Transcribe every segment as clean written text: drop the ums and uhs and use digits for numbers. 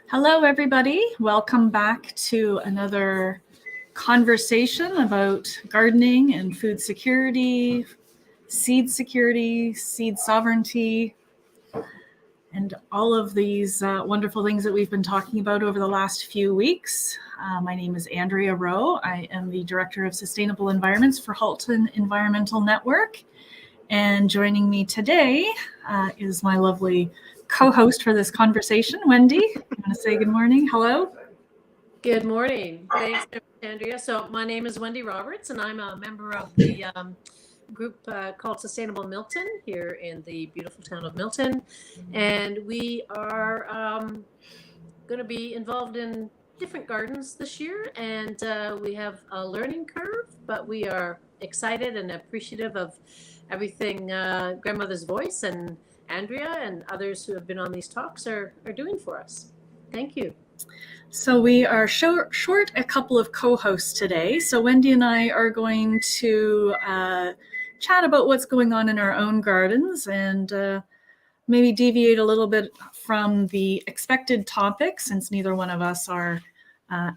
Hello, everybody. Welcome back to another conversation about gardening and food security, seed sovereignty, and all of these wonderful things that we've been talking about over the last few weeks. My name is Andrea Rowe. I am the Director of Sustainable Environments for Halton Environmental Network. And joining me today is my lovely co-host for this conversation, Wendy. You want to say good morning? Hello. Good morning. Thanks, Andrea. So my name is Wendy Roberts, and I'm a member of the group called Sustainable Milton here in the beautiful town of Milton. And we are going to be involved in different gardens this year, and we have a learning curve, but we are excited and appreciative of everything Grandmother's Voice and Andrea and others who have been on these talks are doing for us. Thank you. So we are short a couple of co-hosts today. So Wendy and I are going to chat about what's going on in our own gardens and maybe deviate a little bit from the expected topic, since neither one of us are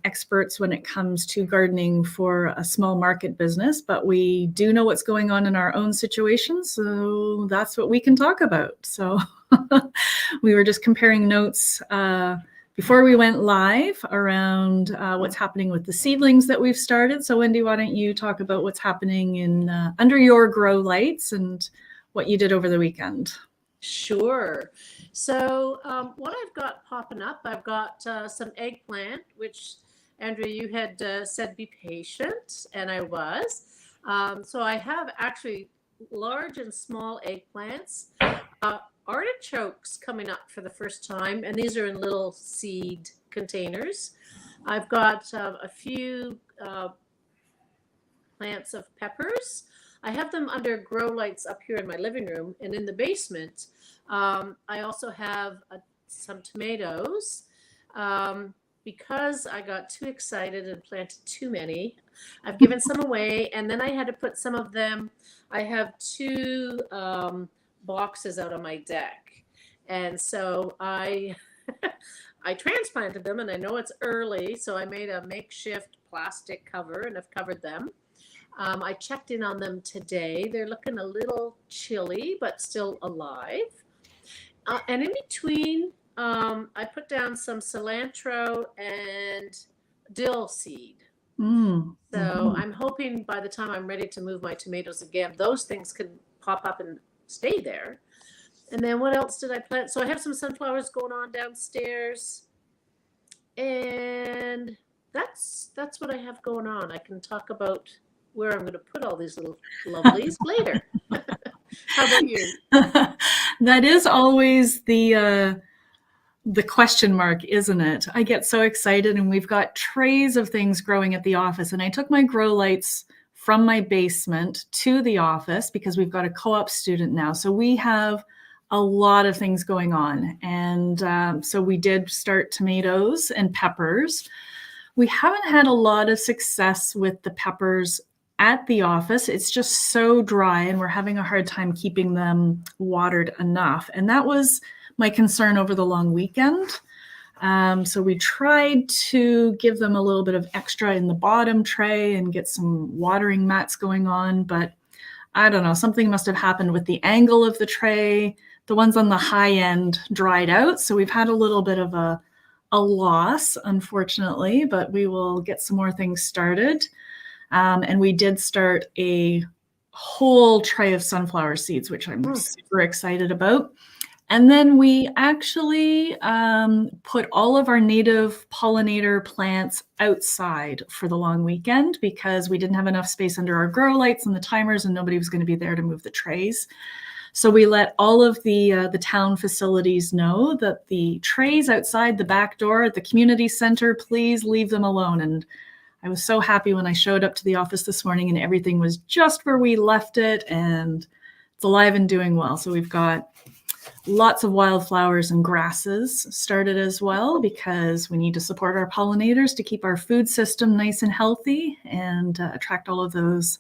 experts when it comes to gardening for a small market business, but we do know what's going on in our own situation, so that's what we can talk about. So we were just comparing notes before we went live around what's happening with the seedlings that we've started. So Wendy, why don't you talk about what's happening in under your grow lights and what you did over the weekend? Sure. So what I've got popping up, I've got some eggplant, which Andrea, you had said be patient, and I was. So I have actually large and small eggplants, artichokes coming up for the first time, and these are in little seed containers. I've got a few plants of peppers. I have them under grow lights up here in my living room, and in the basement, I also have some tomatoes. Because I got too excited and planted too many, I've given some away, and then I had to put some of them. I have two boxes out on my deck, and so I transplanted them, and I know it's early, so I made a makeshift plastic cover, and I've covered them. I checked in on them today. They're looking a little chilly, but still alive. And in between, I put down some cilantro and dill seed. So I'm hoping by the time I'm ready to move my tomatoes again, those things can pop up and stay there. And then what else did I plant? So I have some sunflowers going on downstairs. And that's what I have going on. I can talk about where I'm going to put all these little lovelies later. How about you? That is always the question mark, isn't it? I get so excited, and we've got trays of things growing at the office, and I took my grow lights from my basement to the office because we've got a co-op student now. So we have a lot of things going on. And so we did start tomatoes and peppers. We haven't had a lot of success with the peppers at the office. It's just so dry, and we're having a hard time keeping them watered enough. And that was my concern over the long weekend. So we tried to give them a little bit of extra in the bottom tray and get some watering mats going on, but I don't know, something must have happened with the angle of the tray. The ones on the high end dried out, so we've had a little bit of a loss, unfortunately, but we will get some more things started. And we did start a whole tray of sunflower seeds, which I'm super excited about. And then we actually put all of our native pollinator plants outside for the long weekend because we didn't have enough space under our grow lights and the timers, and nobody was going to be there to move the trays. So we let all of the town facilities know that the trays outside the back door at the community center, please leave them alone. And I was so happy when I showed up to the office this morning and everything was just where we left it, and it's alive and doing well. So we've got lots of wildflowers and grasses started as well because we need to support our pollinators to keep our food system nice and healthy and attract all of those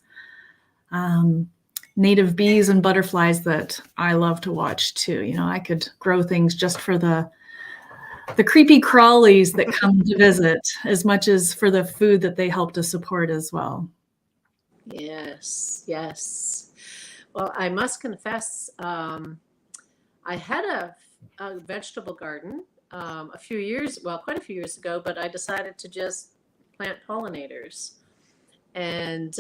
native bees and butterflies that I love to watch too. You know, I could grow things just for the the creepy crawlies that come to visit as much as for the food that they help to support as well. Yes, yes. Well, I must confess, I had a vegetable garden a few years, well, quite a few years ago, but I decided to just plant pollinators. And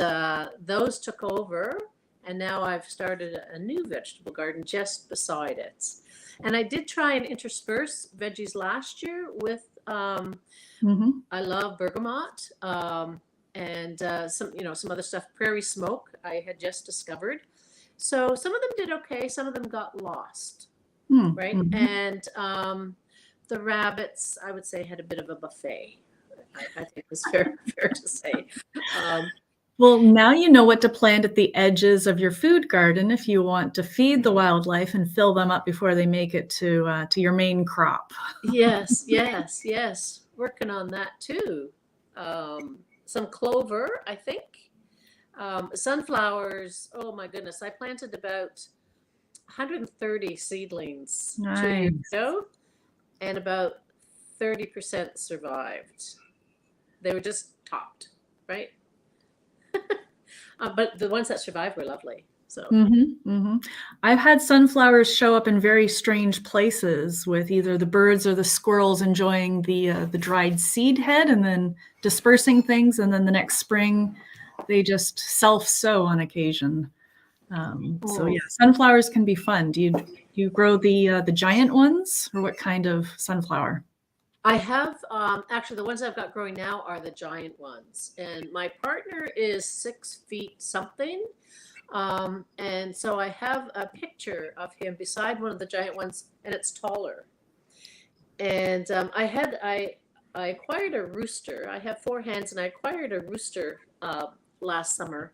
those took over. And now I've started a new vegetable garden just beside it. And I did try and intersperse veggies last year with, I love bergamot and some other stuff. Prairie smoke I had just discovered. So some of them did okay. Some of them got lost, right? And the rabbits, I would say, had a bit of a buffet. I think it's fair to say. Well, now you know what to plant at the edges of your food garden if you want to feed the wildlife and fill them up before they make it to your main crop. Yes, yes, yes. Working on that too. Some clover, I think. Sunflowers. Oh my goodness! I planted about 130 seedlings 2 years ago, and about 30% survived. They were just topped, right? But the ones that survived were lovely. So I've had sunflowers show up in very strange places with either the birds or the squirrels enjoying the dried seed head and then dispersing things, and then the next spring they just self-sow on occasion. So yeah, sunflowers can be fun. Do you grow the giant ones, or what kind of sunflower? I have actually the ones I've got growing now are the giant ones, and my partner is 6 feet something, and so I have a picture of him beside one of the giant ones, and it's taller. And I acquired a rooster. I have 4 hens, and I acquired a rooster last summer,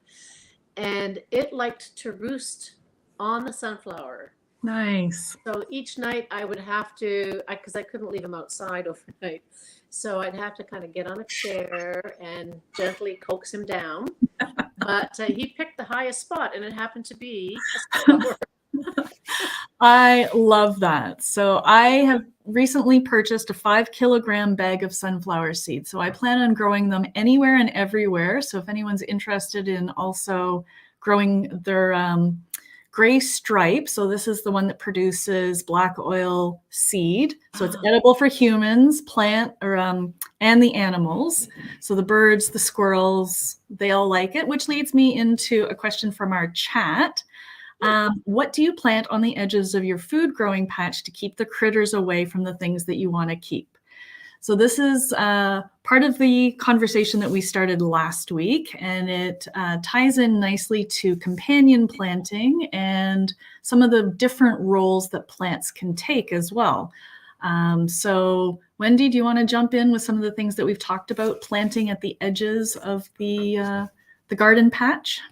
and it liked to roost on the sunflower. Nice. So each night I would have to, because I couldn't leave him outside overnight, so I'd have to kind of get on a chair and gently coax him down. But he picked the highest spot, and it happened to be a sunflower. I love that. So I have recently purchased a 5-kilogram bag of sunflower seeds. So I plan on growing them anywhere and everywhere. So if anyone's interested in also growing their gray stripe. So this is the one that produces black oil seed. So it's edible for humans, and the animals. So the birds, the squirrels, they all like it, which leads me into a question from our chat. What do you plant on the edges of your food growing patch to keep the critters away from the things that you want to keep? So this is part of the conversation that we started last week, and it ties in nicely to companion planting and some of the different roles that plants can take as well. So Wendy, do you want to jump in with some of the things that we've talked about planting at the edges of the garden patch?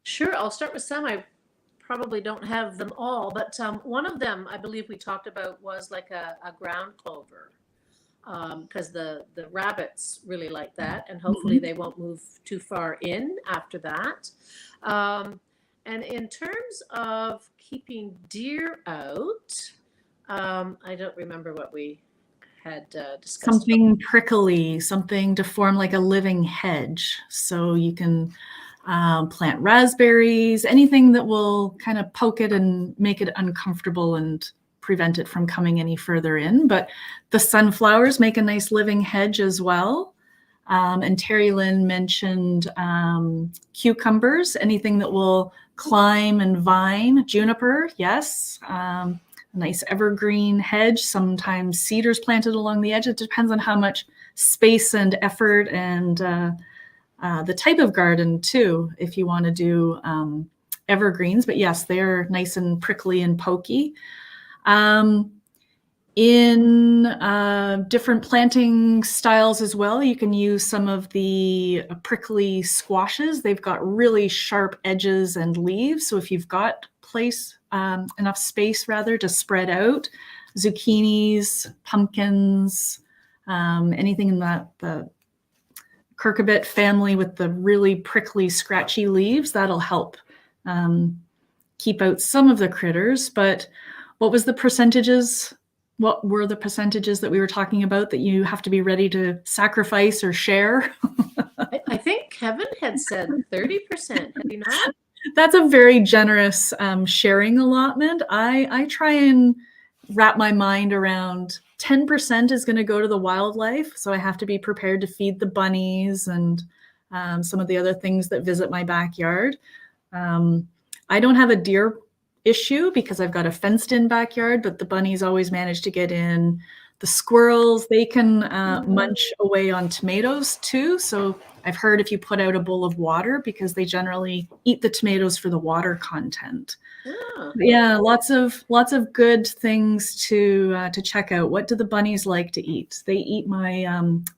Sure, I'll start with some. I probably don't have them all, but one of them I believe we talked about was like a ground clover. Because the rabbits really like that, and hopefully they won't move too far in after that. And in terms of keeping deer out, I don't remember what we had discussed. Something prickly, something to form like a living hedge. So you can plant raspberries, anything that will kind of poke it and make it uncomfortable and prevent it from coming any further in. But the sunflowers make a nice living hedge as well. And Terry Lynn mentioned cucumbers, anything that will climb and vine. Juniper, yes. A nice evergreen hedge. Sometimes cedars planted along the edge. It depends on how much space and effort and the type of garden too, if you want to do evergreens. But yes, they're nice and prickly and pokey. In different planting styles as well, you can use some of the prickly squashes. They've got really sharp edges and leaves. So if you've got enough space rather to spread out, zucchinis, pumpkins, anything in the cucurbit family with the really prickly, scratchy leaves, that'll help keep out some of the critters. But what was the percentages What were the percentages that we were talking about that you have to be ready to sacrifice or share? I think Kevin had said 30%. Had he not? That's a very generous sharing allotment. I try and wrap my mind around 10% is going to go to the wildlife. So I have to be prepared to feed the bunnies and some of the other things that visit my backyard. I don't have a deer issue because I've got a fenced in backyard, but the bunnies always manage to get in. The squirrels, they can munch away on tomatoes too. So I've heard if you put out a bowl of water, because they generally eat the tomatoes for the water content. Oh. Yeah, lots of good things to check out. What do the bunnies like to eat? They eat my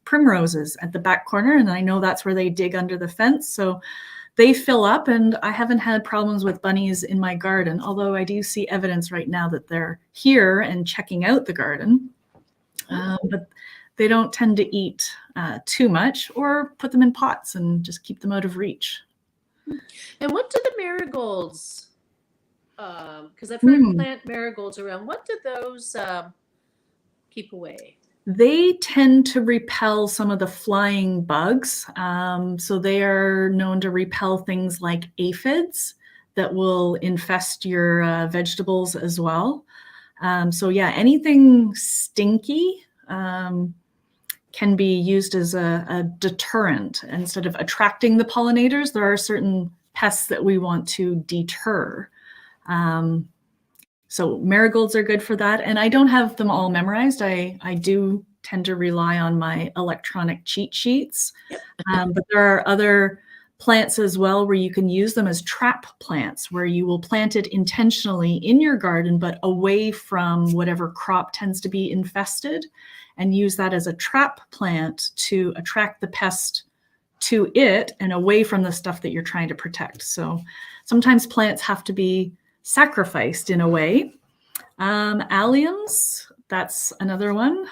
primroses at the back corner, and I know that's where they dig under the fence. So they fill up, and I haven't had problems with bunnies in my garden, although I do see evidence right now that they're here and checking out the garden. But they don't tend to eat too much, or put them in pots and just keep them out of reach. And what do the marigolds, because I've heard plant marigolds around, what do those keep away? They tend to repel some of the flying bugs. So they are known to repel things like aphids that will infest your vegetables as well. So yeah, anything stinky can be used as a deterrent. Instead of attracting the pollinators, there are certain pests that we want to deter. So marigolds are good for that. And I don't have them all memorized. I do tend to rely on my electronic cheat sheets. Yep. But there are other plants as well where you can use them as trap plants, where you will plant it intentionally in your garden, but away from whatever crop tends to be infested, and use that as a trap plant to attract the pest to it and away from the stuff that you're trying to protect. So sometimes plants have to be sacrificed in a way. Alliums, that's another one.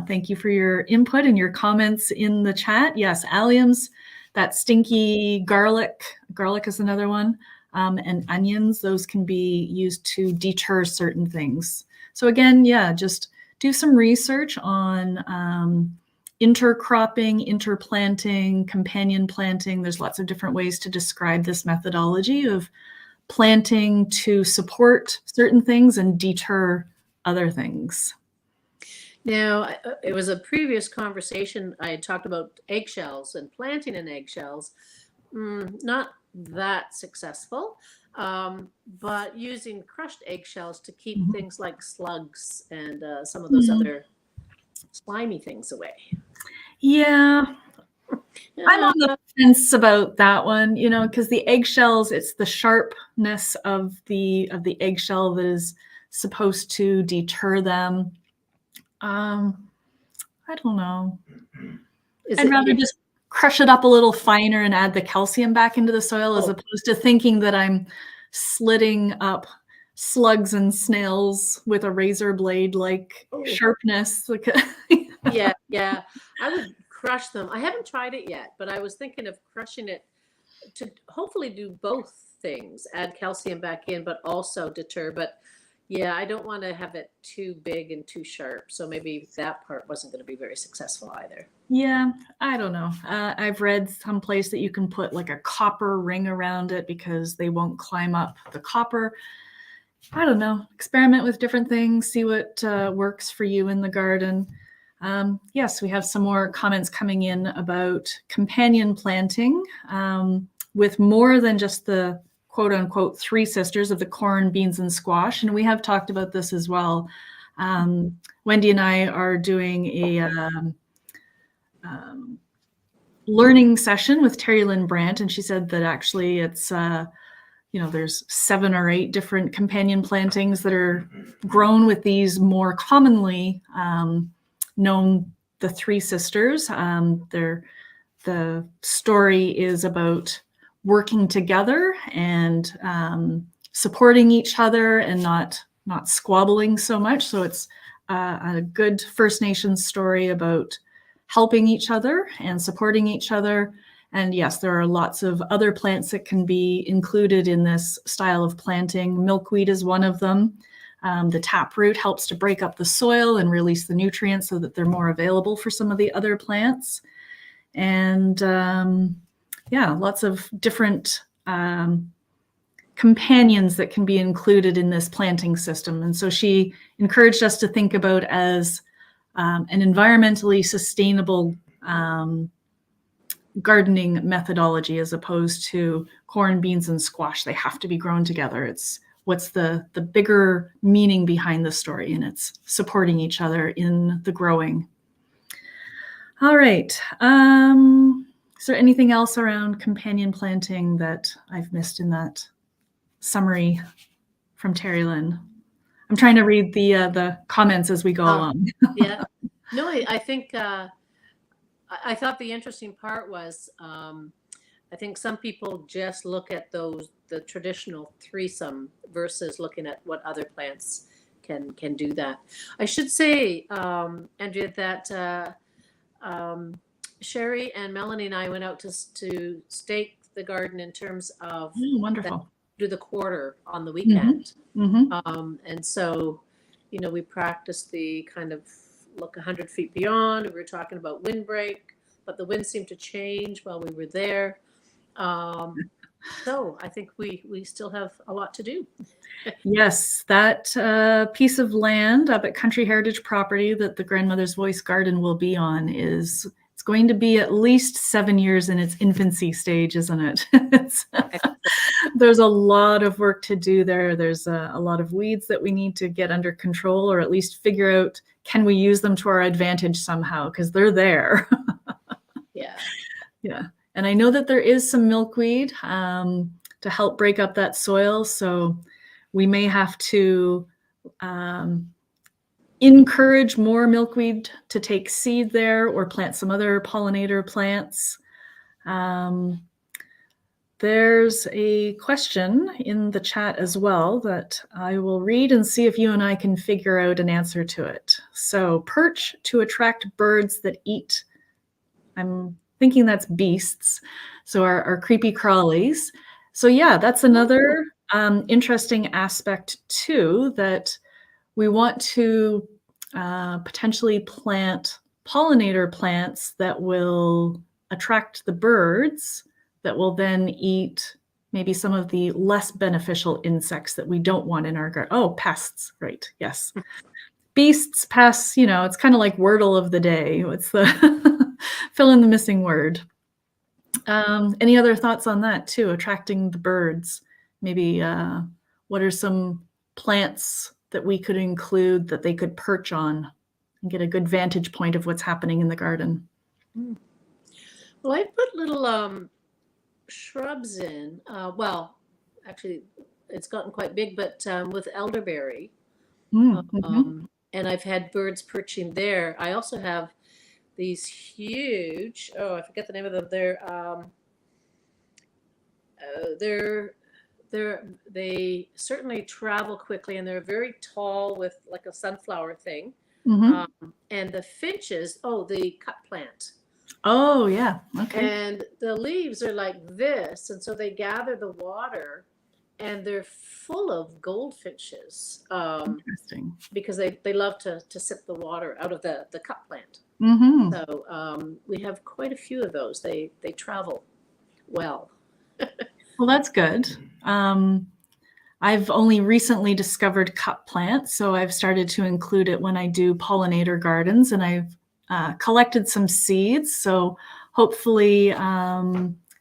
Thank you for your input and your comments in the chat. Yes, alliums, that stinky garlic. Garlic is another one. And onions, those can be used to deter certain things. So again, yeah, just do some research on intercropping, interplanting, companion planting. There's lots of different ways to describe this methodology of planting to support certain things and deter other things. Now, it was a previous conversation. I had talked about eggshells and planting in eggshells. Not that successful, but using crushed eggshells to keep things like slugs and some of those other slimy things away. Yeah. I'm on the fence about that one, you know, because the eggshells, it's the sharpness of the eggshell that is supposed to deter them. I don't know. I'd rather just crush it up a little finer and add the calcium back into the soil, as opposed to thinking that I'm slitting up slugs and snails with a razor blade like sharpness. Yeah. I would crush them. I haven't tried it yet, but I was thinking of crushing it to hopefully do both things, add calcium back in, but also deter. But yeah, I don't want to have it too big and too sharp. So maybe that part wasn't going to be very successful either. Yeah, I don't know. I've read someplace that you can put like a copper ring around it because they won't climb up the copper. I don't know. Experiment with different things, see what works for you in the garden. Yes, we have some more comments coming in about companion planting with more than just the quote unquote three sisters of the corn, beans, and squash. And we have talked about this as well. Wendy and I are doing a learning session with Terry Lynn Brandt, and she said that actually it's there's 7 or 8 different companion plantings that are grown with these more commonly known, the three sisters. The story is about working together and supporting each other and not squabbling so much. So it's a good First Nations story about helping each other and supporting each other. And yes, there are lots of other plants that can be included in this style of planting. Milkweed is one of them. The taproot helps to break up the soil and release the nutrients so that they're more available for some of the other plants. And yeah, lots of different companions that can be included in this planting system. And so she encouraged us to think about as an environmentally sustainable gardening methodology as opposed to corn, beans, and squash. They have to be grown together. It's what's the bigger meaning behind the story, and it's supporting each other in the growing. All right. Is there anything else around companion planting that I've missed in that summary from Terry Lynn? I'm trying to read the comments as we go along. Yeah. No, I think I thought the interesting part was I think some people just look at the traditional threesome versus looking at what other plants can do that. I should say, Andrea, that Sherry and Melanie and I went out to stake the garden in terms of wonderful. Do the quarter on the weekend. Mm-hmm. And so, we practiced the kind of look 100 feet beyond. We were talking about windbreak, but the wind seemed to change while we were there. So I think we still have a lot to do. Yes, that piece of land up at Country Heritage Property that the Grandmother's Voice Garden will be on it's going to be at least 7 years in its infancy stage, isn't it? There's a lot of work to do there. There's a lot of weeds that we need to get under control, or at least figure out, can we use them to our advantage somehow? Because they're there. Yeah. Yeah. And I know that there is some milkweed to help break up that soil. So we may have to encourage more milkweed to take seed there, or plant some other pollinator plants. There's a question in the chat as well that I will read and see if you and I can figure out an answer to it. So, perch to attract birds that eat, I'm thinking that's beasts, so our creepy crawlies. So yeah, that's another interesting aspect too, that we want to potentially plant pollinator plants that will attract the birds that will then eat maybe some of the less beneficial insects that we don't want in our garden. Oh, pests, right, yes. Beasts, pests, it's kind of like Wordle of the day. What's the fill in the missing word? Any other thoughts on that too, attracting the birds? Maybe what are some plants that we could include that they could perch on and get a good vantage point of what's happening in the garden? Well, I put little shrubs in. Well, actually, it's gotten quite big, but with elderberry. Mm-hmm. And I've had birds perching there. I also have these huge, I forget the name of them. They certainly travel quickly, and they're very tall with like a sunflower thing. Mm-hmm. And the finches, the cut plant. Oh, yeah. Okay. And the leaves are like this. And so they gather the water, and they're full of goldfinches. Interesting. Because they love to sip the water out of the cut plant. Mm-hmm. So we have quite a few of those. They travel well. Well, that's good. I've only recently discovered cut plants, so I've started to include it when I do pollinator gardens, and I've collected some seeds. So hopefully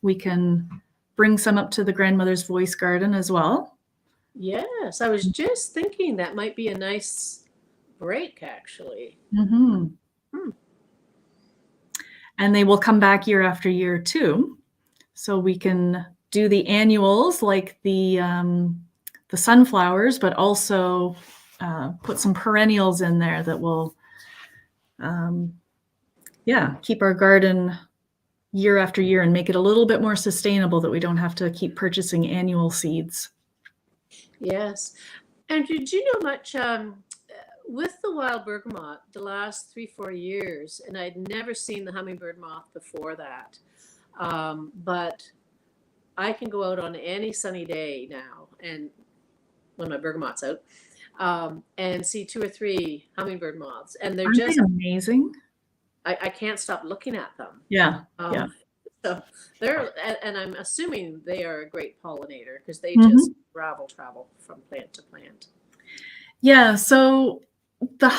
we can bring some up to the Grandmother's Voice Garden as well. Yes, I was just thinking that might be a nice break, actually. Mm-hmm. And they will come back year after year too. So we can do the annuals like the sunflowers, but also put some perennials in there that will keep our garden year after year and make it a little bit more sustainable, that we don't have to keep purchasing annual seeds. Yes. And did you know much with the wild bergamot the last 3-4 years, and I'd never seen the hummingbird moth before that, but I can go out on any sunny day now, and when my bergamot's out, and see 2 or 3 hummingbird moths, and they're Aren't they just amazing? I can't stop looking at them. Yeah, yeah. Um, so and I'm assuming they are a great pollinator because they Mhm. just travel from plant to plant. Yeah, so the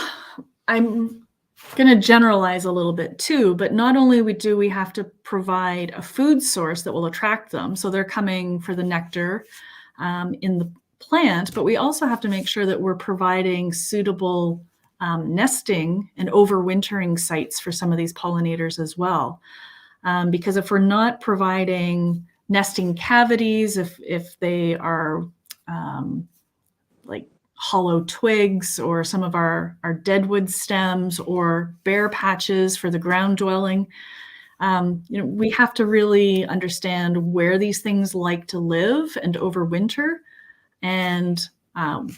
I'm gonna generalize a little bit too, but not only do we have to provide a food source that will attract them, so they're coming for the nectar in the plant, but we also have to make sure that we're providing suitable nesting and overwintering sites for some of these pollinators as well. Because if we're not providing nesting cavities, if they are like hollow twigs or some of our deadwood stems or bare patches for the ground dwelling, we have to really understand where these things like to live and overwinter. And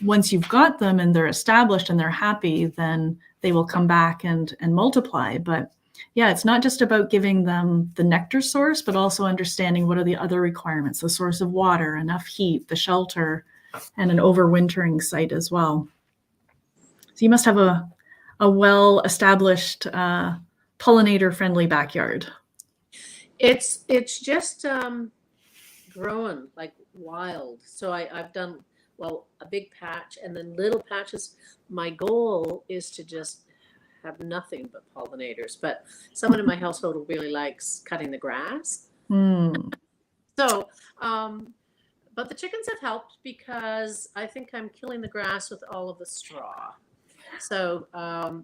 once you've got them and they're established and they're happy, then they will come back and multiply. But yeah, it's not just about giving them the nectar source, but also understanding what are the other requirements, the source of water, enough heat, the shelter, and an overwintering site as well. So you must have a well-established pollinator-friendly backyard. It's just growing like wild. So I've done a big patch and then little patches. My goal is to just have nothing but pollinators, but someone in my household really likes cutting the grass. Mm. So, but the chickens have helped because I think I'm killing the grass with all of the straw. So,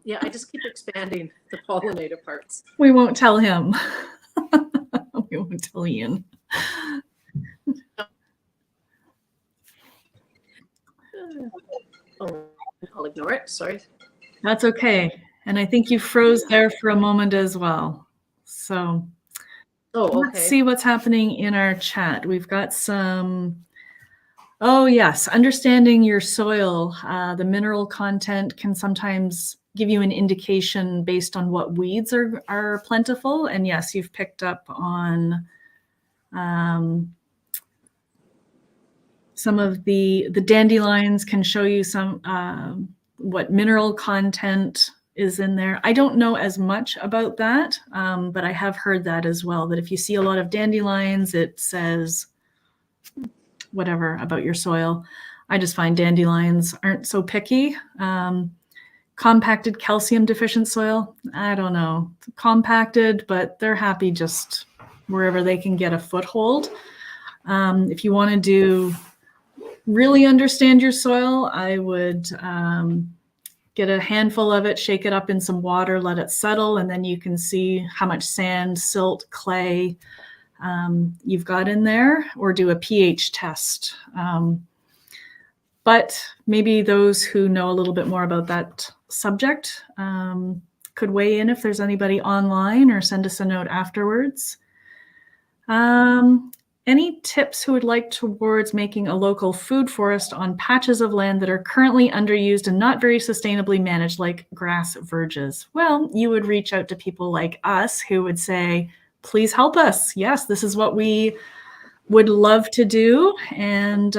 yeah, I just keep expanding the pollinator parts. We won't tell him. We won't tell Ian. Oh, I'll ignore it. Sorry. That's okay. And I think you froze there for a moment as well. So Oh, let's okay. see what's happening in our chat. We've got some. Oh, yes. Understanding your soil. The mineral content can sometimes give you an indication based on what weeds are plentiful. And yes, you've picked up on some of the dandelions can show you some what mineral content is in there. I don't know as much about that, but I have heard that as well, that if you see a lot of dandelions, it says whatever about your soil. I just find dandelions aren't so picky. Compacted calcium deficient soil, I don't know. Compacted, but they're happy just wherever they can get a foothold. If you want to really understand your soil, I would get a handful of it, shake it up in some water, let it settle, and then you can see how much sand, silt, clay you've got in there, or do a pH test. But maybe those who know a little bit more about that subject could weigh in if there's anybody online, or send us a note afterwards. Any tips who would like towards making a local food forest on patches of land that are currently underused and not very sustainably managed, like grass verges? Well, you would reach out to people like us who would say, please help us. Yes, this is what we would love to do. And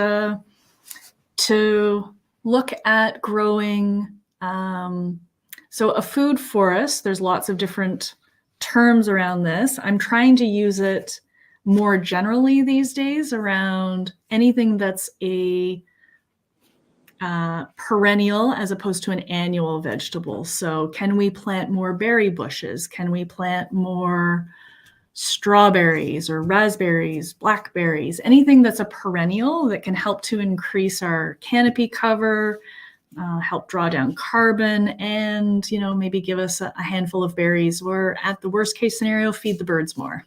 to look at growing, so a food forest, there's lots of different terms around this. I'm trying to use it more generally these days around anything that's a perennial as opposed to an annual vegetable. So can we plant more berry bushes? Can we plant more strawberries or raspberries, blackberries, anything that's a perennial that can help to increase our canopy cover, help draw down carbon, and maybe give us a handful of berries, or at the worst case scenario, feed the birds more.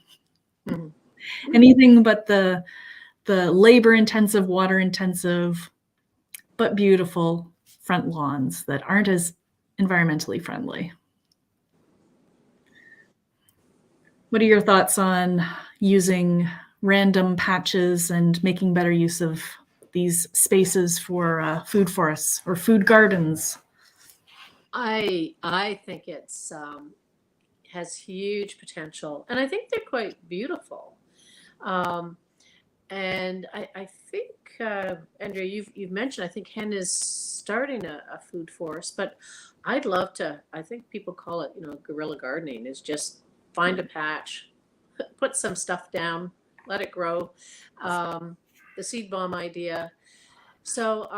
Mm-hmm. Anything but the labor intensive, water intensive, but beautiful front lawns that aren't as environmentally friendly. What are your thoughts on using random patches and making better use of these spaces for food forests or food gardens? I think it's has huge potential, and I think they're quite beautiful. And I think, Andrea, you've mentioned, I think Hen is starting a food forest, but I'd love to. I think people call it, guerrilla gardening, is just find a patch, put some stuff down, let it grow. Um, the seed bomb idea. So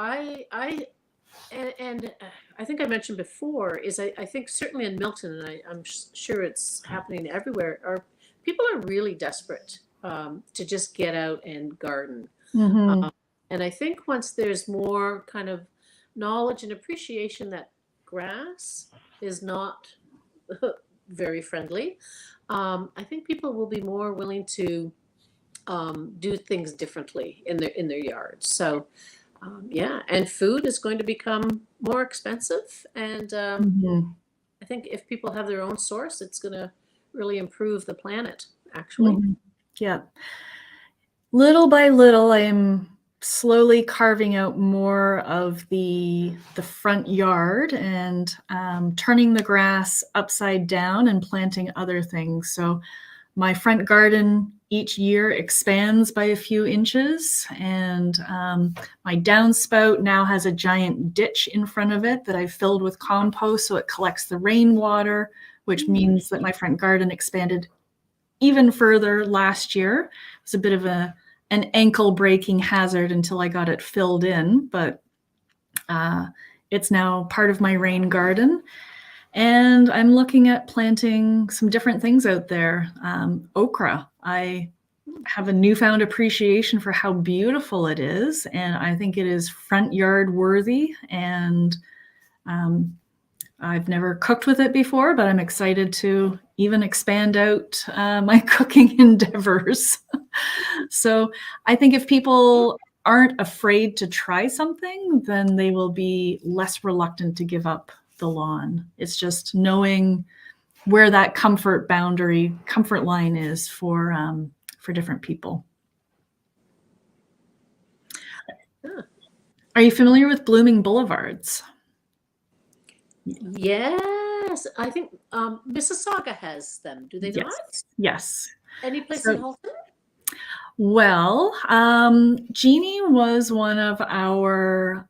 and I think I mentioned before is I think certainly in Milton, and I'm sure it's happening everywhere, are people are really desperate to just get out and garden. Mm-hmm. Um, and I think once there's more kind of knowledge and appreciation that grass is not very friendly, I think people will be more willing to do things differently in their yards. So yeah, and food is going to become more expensive, and Mm-hmm. I think if people have their own source, it's going to really improve the planet. Actually, Mm-hmm. Yeah. Little by little, I'm slowly carving out more of the front yard and turning the grass upside down and planting other things. So my front garden each year expands by a few inches, and my downspout now has a giant ditch in front of it that I've filled with compost so it collects the rainwater, which means that my front garden expanded even further last year. It was a bit of an ankle breaking hazard until I got it filled in, but it's now part of my rain garden. And I'm looking at planting some different things out there. Okra. I have a newfound appreciation for how beautiful it is, and I think it is front yard worthy. And I've never cooked with it before, but I'm excited to even expand out my cooking endeavors. So I think if people aren't afraid to try something, then they will be less reluctant to give up the lawn. It's just knowing where that comfort line is for different people. yeah. Are you familiar with blooming boulevards? Yes, I think Mississauga has them. Do they not? Yes. Yes. Any place So, in Halton? well, Jeannie was one of our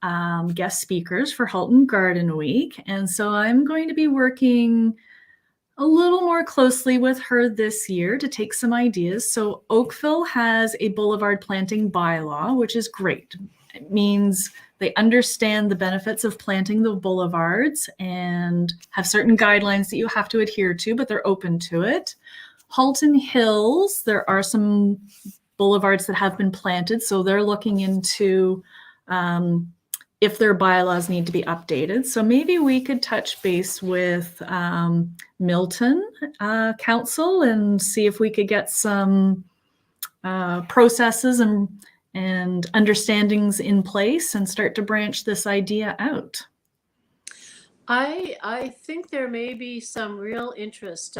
guest speakers for Halton Garden Week. And so I'm going to be working a little more closely with her this year to take some ideas. So Oakville has a boulevard planting bylaw, which is great. It means they understand the benefits of planting the boulevards and have certain guidelines that you have to adhere to, but they're open to it. Halton Hills, there are some boulevards that have been planted, so they're looking into if their bylaws need to be updated. So maybe we could touch base with Milton Council and see if we could get some processes and understandings in place and start to branch this idea out. I think there may be some real interest.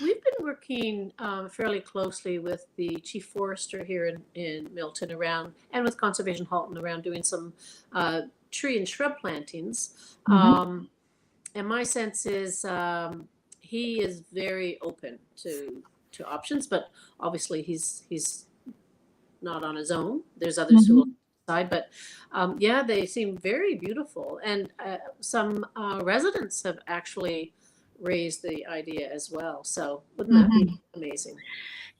We've been working fairly closely with the chief forester here in Milton around, and with Conservation Halton around doing some tree and shrub plantings. Mm-hmm. And my sense is he is very open to options, but obviously he's not on his own. There's others who will decide, but yeah, they seem very beautiful, and some residents have actually raised the idea as well. So wouldn't that be amazing?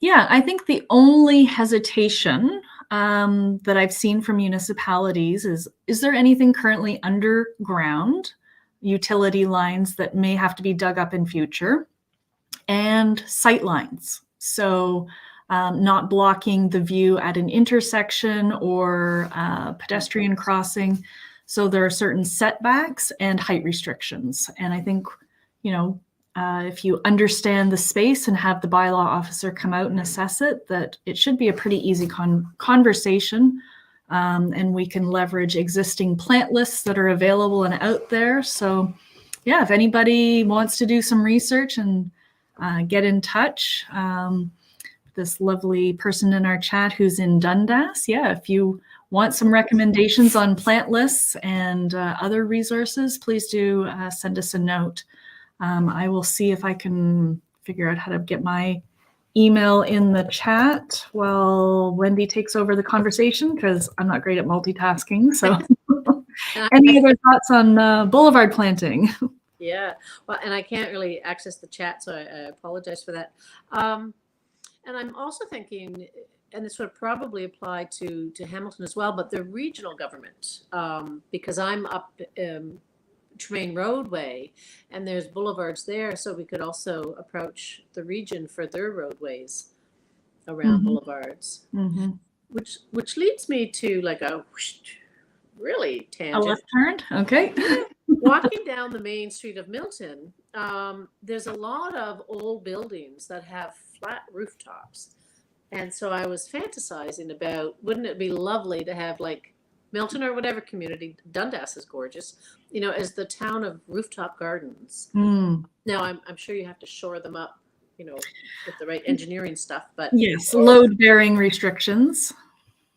Yeah, I think the only hesitation that I've seen from municipalities is there anything currently underground, utility lines that may have to be dug up in future, and sight lines. So not blocking the view at an intersection or pedestrian crossing. So there are certain setbacks and height restrictions. And I think, if you understand the space and have the bylaw officer come out and assess it, that it should be a pretty easy conversation. And we can leverage existing plant lists that are available and out there. So yeah, if anybody wants to do some research and get in touch, this lovely person in our chat who's in Dundas, yeah, if you want some recommendations on plant lists and other resources, please do send us a note. I will see if I can figure out how to get my email in the chat while Wendy takes over the conversation, because I'm not great at multitasking. So any other thoughts on Boulevard Planting? Yeah, well, and I can't really access the chat, so I apologize for that. And I'm also thinking, and this would probably apply to Hamilton as well, but the regional government, because I'm up Tremaine Roadway, and there's boulevards there, so we could also approach the region for their roadways around boulevards, which leads me to like a really tangent. A left turn, okay. Walking down the main street of Milton, there's a lot of old buildings that have flat rooftops. And so I was fantasizing about, wouldn't it be lovely to have like Milton or whatever community, Dundas is gorgeous, as the town of rooftop gardens. Now, I'm sure you have to shore them up, with the right engineering stuff, but. Yes, load bearing restrictions.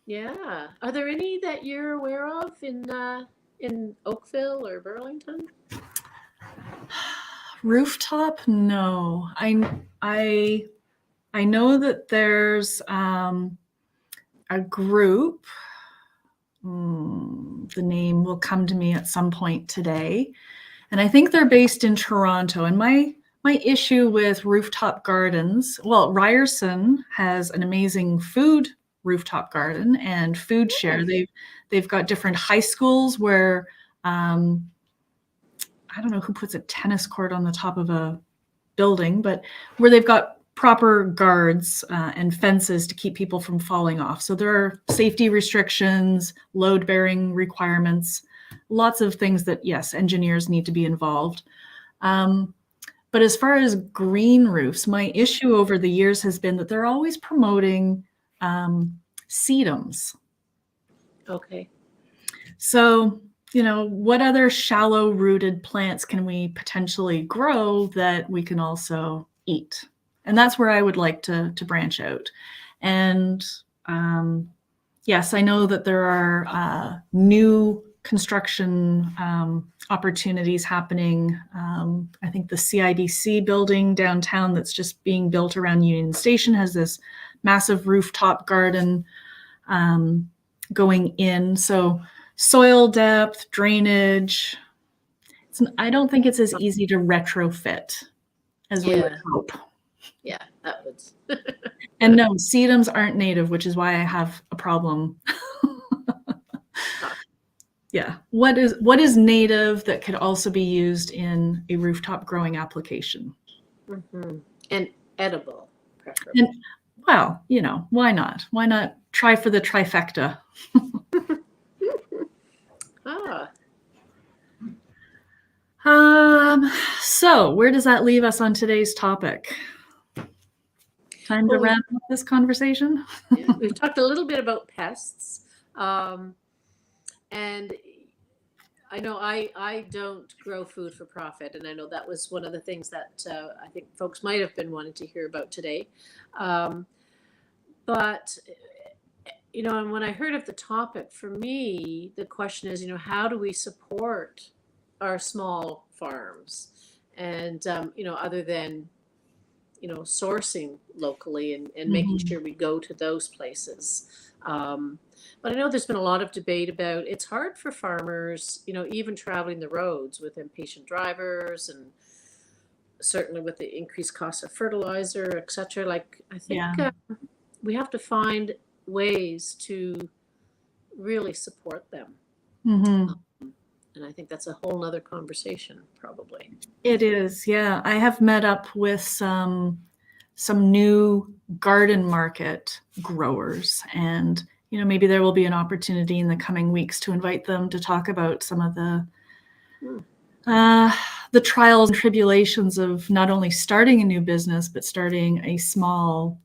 Yeah. Are there any that you're aware of in Oakville or Burlington? Rooftop? No. I know that there's a group. The name will come to me at some point today, and I think they're based in Toronto. And my issue with rooftop gardens, well, Ryerson has an amazing food rooftop garden and food share. They've got different high schools where I don't know who puts a tennis court on the top of a building, but where they've got proper guards and fences to keep people from falling off. So there are safety restrictions, load bearing requirements, lots of things that, yes, engineers need to be involved. But as far as green roofs, my issue over the years has been that they're always promoting sedums. Okay. So, what other shallow rooted plants can we potentially grow that we can also eat? And that's where I would like to branch out. And yes, I know that there are new construction opportunities happening. I think the CIDC building downtown that's just being built around Union Station has this massive rooftop garden going in. So soil depth, drainage. I don't think it's as easy to retrofit as we would hope. Yeah, that would. And no, sedums aren't native, which is why I have a problem. Yeah. What is native that could also be used in a rooftop growing application? And edible, preferably. And, well, why not? Why not try for the trifecta? So where does that leave us on today's topic? Time to wrap up this conversation? Yeah, we've talked a little bit about pests. And I know I don't grow food for profit, and I know that was one of the things that I think folks might have been wanting to hear about today. But, and when I heard of the topic, for me, the question is, how do we support our small farms? And, other than, sourcing locally and making sure we go to those places. But I know there's been a lot of debate about it's hard for farmers, even traveling the roads with impatient drivers and certainly with the increased cost of fertilizer, et cetera. Like, I think we have to find ways to really support them. And I think that's a whole nother conversation, probably. It is, yeah. I have met up with some new garden market growers, and maybe there will be an opportunity in the coming weeks to invite them to talk about some of the trials and tribulations of not only starting a new business, but starting a small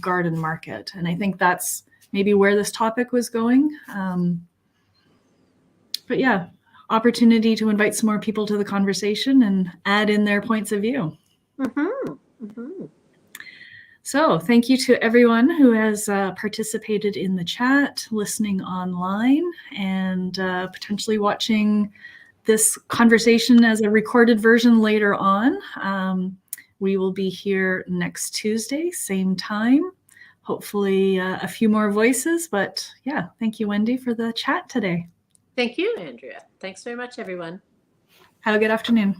garden market. And I think that's maybe where this topic was going. But yeah, opportunity to invite some more people to the conversation and add in their points of view. So thank you to everyone who has participated in the chat, listening online, and potentially watching this conversation as a recorded version later on. We will be here next Tuesday, same time. Hopefully a few more voices, but yeah, thank you, Wendy, for the chat today. Thank you, Andrea. Thanks very much, everyone. Have a good afternoon.